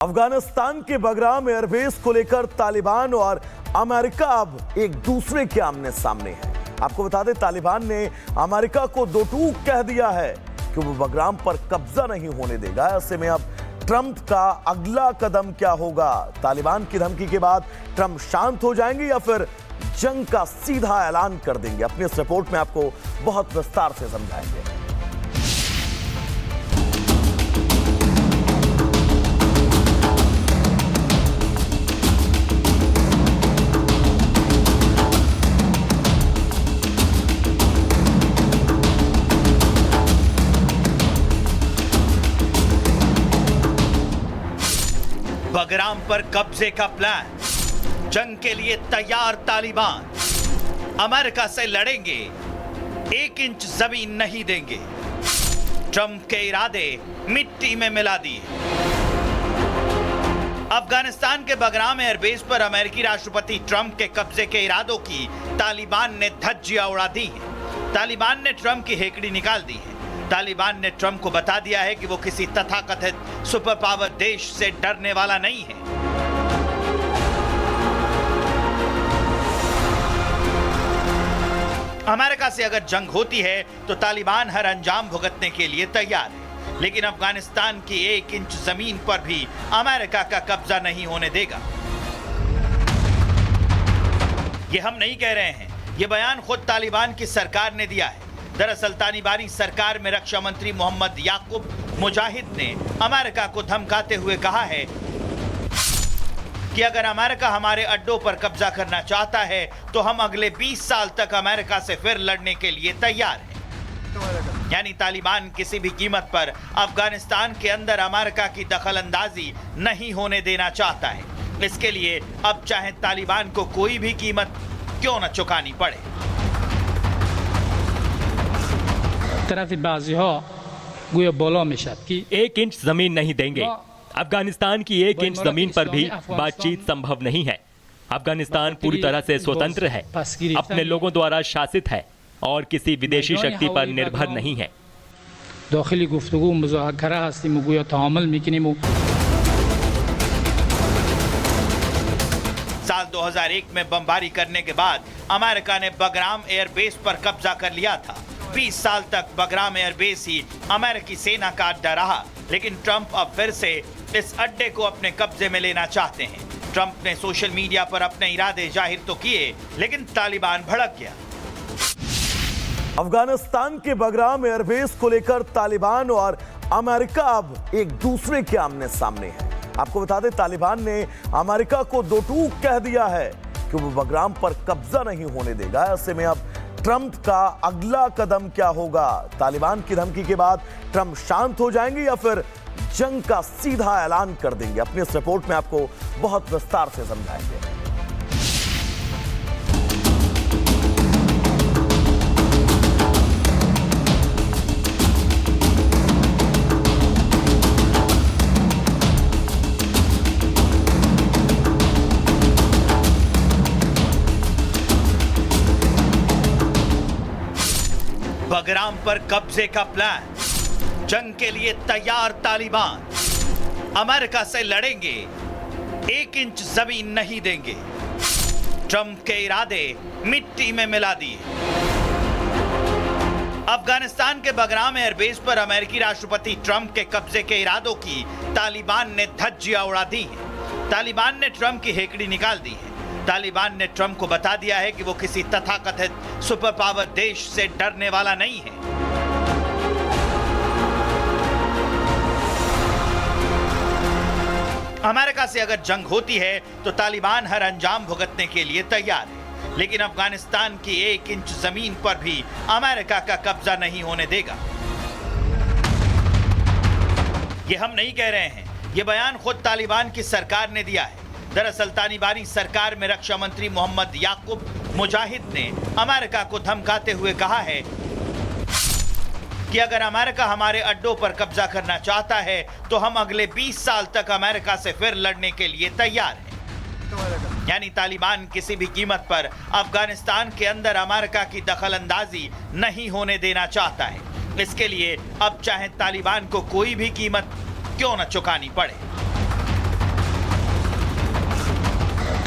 अफगानिस्तान के बगराम एयरबेस को लेकर तालिबान और अमेरिका अब एक दूसरे के आमने सामने है। आपको बता दें, तालिबान ने अमेरिका को दो टूक कह दिया है कि वो बगराम पर कब्जा नहीं होने देगा। ऐसे में अब ट्रंप का अगला कदम क्या होगा? तालिबान की धमकी के बाद ट्रंप शांत हो जाएंगे या फिर जंग का सीधा ऐलान कर देंगे? अपनी इस रिपोर्ट में आपको बहुत विस्तार से समझाएंगे। बगराम पर कब्जे का प्लान, जंग के लिए तैयार तालिबान, अमेरिका से लड़ेंगे, 1 इंच जमीन नहीं देंगे। ट्रंप के इरादे मिट्टी में मिला दिए। अफगानिस्तान के बगराम एयरबेस पर अमेरिकी राष्ट्रपति ट्रंप के कब्जे के इरादों की तालिबान ने धज्जियां उड़ा दी है। तालिबान ने ट्रंप की हेकड़ी निकाल दी है। तालिबान ने ट्रंप को बता दिया है कि वो किसी तथाकथित सुपर पावर देश से डरने वाला नहीं है। अमेरिका से अगर जंग होती है तो तालिबान हर अंजाम भुगतने के लिए तैयार है, लेकिन अफगानिस्तान की 1 इंच जमीन पर भी अमेरिका का कब्जा नहीं होने देगा। ये हम नहीं कह रहे हैं, ये बयान खुद तालिबान की सरकार ने दिया है। दरअसल तालिबानी सरकार में रक्षा मंत्री मोहम्मद याकूब मुजाहिद ने अमेरिका को धमकाते हुए कहा है कि अगर अमेरिका हमारे अड्डों पर कब्जा करना चाहता है तो हम अगले 20 साल तक अमेरिका से फिर लड़ने के लिए तैयार हैं। यानी तालिबान किसी भी कीमत पर अफगानिस्तान के अंदर अमेरिका की दखलंदाजी नहीं होने देना चाहता है। इसके लिए अब चाहे तालिबान को कोई भी कीमत क्यों न चुकानी पड़े। तरफ बाज़ीहा गोया बाला मिशद कि 1 इंच जमीन नहीं देंगे। अफगानिस्तान की 1 इंच जमीन पर भी बातचीत संभव नहीं है। अफगानिस्तान पूरी तरह से स्वतंत्र है, अपने लोगों द्वारा शासित है और किसी विदेशी शक्ति पर निर्भर नहीं है। दाखिली गुफ्तगू मुज़ाकरा हस्तीम गोया तामुल मिकनीम। साल 2001 में बमबारी करने के बाद अमेरिका ने बगराम एयरबेस पर कब्जा कर लिया था। 20 साल तक बगराम एयरबेस ही अमेरिकी सेना का अड्डा रहा, लेकिन ट्रंप अब फिर से इस अड्डे को अपने कब्जे में लेना चाहते हैं। ट्रंप ने सोशल मीडिया पर अपने इरादे जाहिर तो किए, लेकिन तालिबान भड़क गया। अफगानिस्तान के बगराम एयरबेस को लेकर तालिबान और अमेरिका अब एक दूसरे के आमने सामने है। आपको बता दें, तालिबान ने अमेरिका को दो टूक कह दिया है कि वो बगराम पर कब्जा नहीं होने देगा। ऐसे में अब ट्रंप का अगला कदम क्या होगा? तालिबान की धमकी के बाद ट्रंप शांत हो जाएंगे या फिर जंग का सीधा ऐलान कर देंगे? अपनी इस रिपोर्ट में आपको बहुत विस्तार से समझाएंगे। बगराम पर कब्जे का प्लान, जंग के लिए तैयार तालिबान, अमेरिका से लड़ेंगे, 1 इंच जमीन नहीं देंगे। ट्रंप के इरादे मिट्टी में मिला दिए। अफगानिस्तान के बगराम एयरबेस पर अमेरिकी राष्ट्रपति ट्रंप के कब्जे के इरादों की तालिबान ने धज्जियां उड़ा दी है। तालिबान ने ट्रंप की हेकड़ी निकाल दी है। तालिबान ने ट्रंप को बता दिया है कि वो किसी तथाकथित सुपर पावर देश से डरने वाला नहीं है। अमेरिका से अगर जंग होती है तो तालिबान हर अंजाम भुगतने के लिए तैयार है, लेकिन अफगानिस्तान की 1 इंच जमीन पर भी अमेरिका का कब्जा नहीं होने देगा। ये हम नहीं कह रहे हैं, ये बयान खुद तालिबान की सरकार ने दिया है। दरअसल तालिबानी सरकार में रक्षा मंत्री मोहम्मद याकूब मुजाहिद ने अमेरिका को धमकाते हुए कहा है कि अगर अमेरिका हमारे अड्डों पर कब्जा करना चाहता है तो हम अगले 20 साल तक अमेरिका से फिर लड़ने के लिए तैयार हैं। यानी तालिबान किसी भी कीमत पर अफगानिस्तान के अंदर अमेरिका की दखलंदाजी नहीं होने देना चाहता है। इसके लिए अब चाहे तालिबान को कोई भी कीमत क्यों न चुकानी पड़े।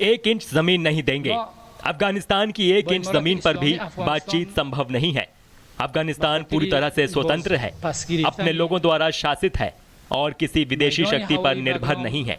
1 इंच जमीन नहीं देंगे। अफगानिस्तान की 1 इंच जमीन पर भी बातचीत संभव नहीं है। अफगानिस्तान पूरी तरह से स्वतंत्र है, अपने लोगों द्वारा शासित है और किसी विदेशी शक्ति पर निर्भर नहीं है।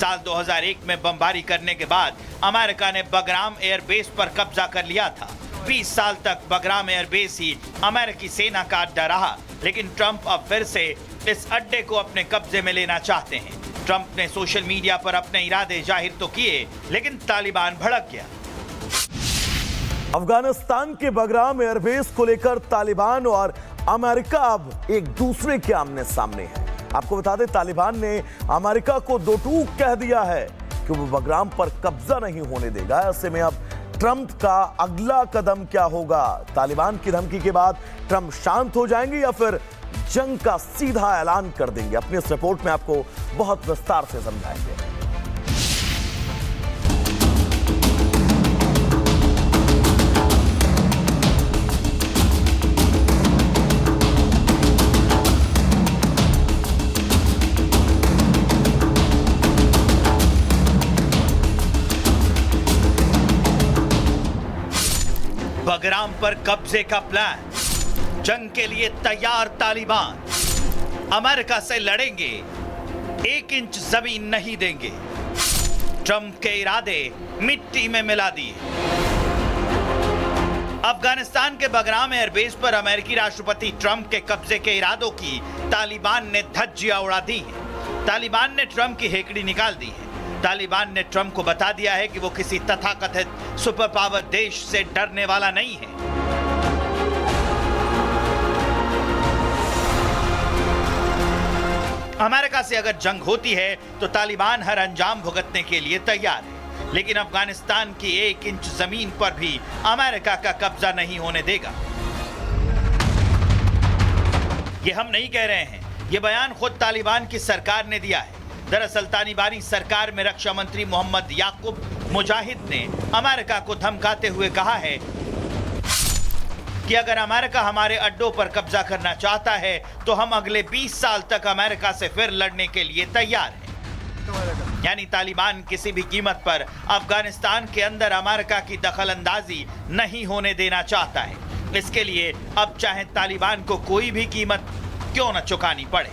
साल 2001 में बमबारी करने के बाद अमेरिका ने बगराम एयरबेस पर कब्जा कर लिया था। 20 साल तक बगराम एयरबेस ही अमेरिकी सेना का अड्डा रहा, लेकिन ट्रंप अब फिर से इस अड्डे को अपने कब्जे में लेना चाहते हैं। ट्रंप ने सोशल मीडिया पर अपने इरादे जाहिर तो किए, लेकिन तालिबान भड़क गया। अफगानिस्तान के बगराम एयरबेस को लेकर तालिबान और अमेरिका अब एक दूसरे के आमने सामने है। आपको बता दें, तालिबान ने अमेरिका को दो टूक कह दिया है कि वो बगराम पर कब्जा नहीं होने देगा। ऐसे में अब ट्रंप का अगला कदम क्या होगा? तालिबान की धमकी के बाद ट्रंप शांत हो जाएंगे या फिर जंग का सीधा ऐलान कर देंगे? अपनी इस रिपोर्ट में आपको बहुत विस्तार से समझाएंगे। बगराम पर कब्जे का प्लान, जंग के लिए तैयार तालिबान, अमेरिका से लड़ेंगे, 1 इंच जमीन नहीं देंगे। ट्रंप के इरादे मिट्टी में मिला दिए। अफगानिस्तान के बगराम एयरबेस पर अमेरिकी राष्ट्रपति ट्रंप के कब्जे के इरादों की तालिबान ने धज्जियां उड़ा दी हैं। तालिबान ने ट्रंप की हेकड़ी निकाल दी है। तालिबान ने ट्रंप को बता दिया है कि वो किसी तथाकथित सुपर पावर देश से डरने वाला नहीं है। अमेरिका से अगर जंग होती है तो तालिबान हर अंजाम भुगतने के लिए तैयार है, लेकिन अफगानिस्तान की 1 इंच जमीन पर भी अमेरिका का कब्जा नहीं होने देगा। ये हम नहीं कह रहे हैं, ये बयान खुद तालिबान की सरकार ने दिया है। दरअसल तालिबानी सरकार में रक्षा मंत्री मोहम्मद याकूब मुजाहिद ने अमेरिका को धमकाते हुए कहा है कि अगर अमेरिका हमारे अड्डों पर कब्जा करना चाहता है तो हम अगले 20 साल तक अमेरिका से फिर लड़ने के लिए तैयार हैं। यानी तालिबान किसी भी कीमत पर अफगानिस्तान के अंदर अमेरिका की दखलंदाजी नहीं होने देना चाहता है। इसके लिए अब चाहे तालिबान को कोई भी कीमत क्यों न चुकानी पड़े।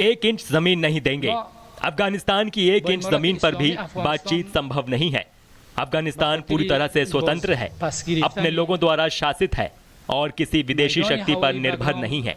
1 इंच जमीन नहीं देंगे। अफगानिस्तान की 1 इंच जमीन पर भी बातचीत संभव नहीं है। अफगानिस्तान पूरी तरह से स्वतंत्र है, अपने लोगों द्वारा शासित है और किसी विदेशी शक्ति पर निर्भर नहीं है।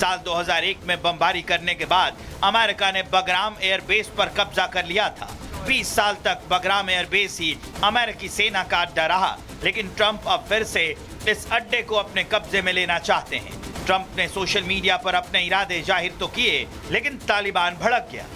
साल 2001 में बमबारी करने के बाद अमेरिका ने बगराम एयरबेस पर कब्जा कर लिया था। 20 साल तक बगराम एयरबेस ही अमेरिकी सेना का अड्डा रहा, लेकिन ट्रंप अब फिर से इस अड्डे को अपने कब्जे में लेना चाहते हैं। ट्रंप ने सोशल मीडिया पर अपने इरादे जाहिर तो किए, लेकिन तालिबान भड़क गया।